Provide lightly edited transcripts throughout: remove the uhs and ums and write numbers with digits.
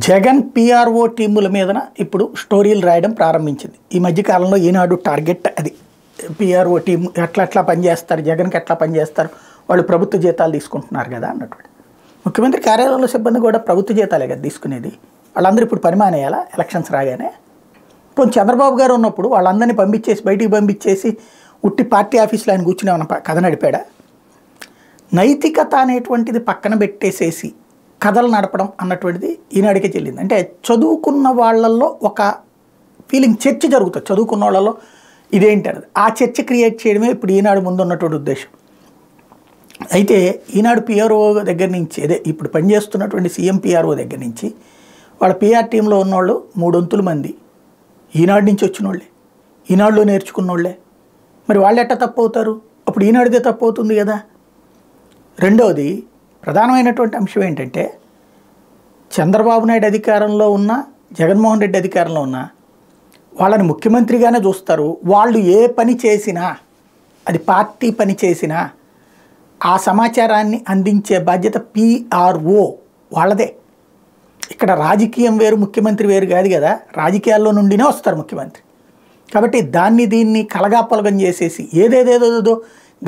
Jagan PRO టీముల మీదన ఇప్పుడు స్టోరీలు రాయడం ప్రారంభించింది. ఈ మధ్యకాలంలో ఈనాడు టార్గెట్ అది. పిఆర్ఓ టీం ఎట్లా పనిచేస్తారు, జగన్కి ఎట్లా పనిచేస్తారు, వాళ్ళు ప్రభుత్వ జీతాలు తీసుకుంటున్నారు కదా అన్నటువంటి. ముఖ్యమంత్రి కార్యాలయంలో సిబ్బంది కూడా ప్రభుత్వ జీతాలే కదా తీసుకునేది. వాళ్ళందరూ ఇప్పుడు పని మానేయాలా ఎలక్షన్స్ రాగానే? ఇప్పుడు చంద్రబాబు గారు ఉన్నప్పుడు వాళ్ళందరినీ పంపించేసి బయటికి పంపించేసి ఉట్టి పార్టీ ఆఫీసులో ఆయన కూర్చునే ఉన్న కథ నడిపాడా? నైతికత అనేటువంటిది పక్కన పెట్టేసేసి కథలు నడపడం అన్నటువంటిది ఈనాడికే చెల్లింది. అంటే చదువుకున్న వాళ్ళల్లో ఒక ఫీలింగ్, చర్చ జరుగుతుంది చదువుకున్న వాళ్ళలో, ఇదేంటి అన్నది. ఆ చర్చ క్రియేట్ చేయడమే ఇప్పుడు ఈనాడు ముందు ఉన్నటువంటి ఉద్దేశం. అయితే ఈనాడు పిఆర్ఓ దగ్గర నుంచి, అదే ఇప్పుడు పనిచేస్తున్నటువంటి సీఎం పిఆర్ఓ దగ్గర నుంచి వాళ్ళ పిఆర్ టీంలో ఉన్నవాళ్ళు 300 మంది ఈనాడు నుంచి వచ్చిన వాళ్ళే, ఈనాడులో నేర్చుకున్న వాళ్ళే. మరి వాళ్ళు ఎట్టా తప్పు అవుతారు? అప్పుడు ఈనాడుదే తప్పు అవుతుంది కదా. రెండవది ప్రధానమైనటువంటి అంశం ఏంటంటే, చంద్రబాబు నాయుడు అధికారంలో ఉన్న, జగన్మోహన్ రెడ్డి అధికారంలో ఉన్న వాళ్ళని ముఖ్యమంత్రిగానే చూస్తారు. వాళ్ళు ఏ పని చేసినా, అది పార్టీ పని చేసినా ఆ సమాచారాన్ని అందించే బాధ్యత పిఆర్ఓ వాళ్ళదే. ఇక్కడ రాజకీయం వేరు, ముఖ్యమంత్రి వేరు కాదు కదా. రాజకీయాల్లో నుండినే వస్తారు ముఖ్యమంత్రి. కాబట్టి దీన్ని కలగాపొలగం చేసేసి ఏదేదేదో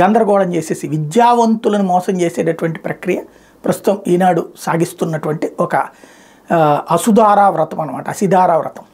గందరగోళం చేసేసి విద్యావంతులను మోసం చేసేటటువంటి ప్రక్రియ ప్రస్తుతం ఈనాడు సాగిస్తున్నటువంటి ఒక అసుధారా వ్రతం అనమాట, అసిధారా వ్రతం.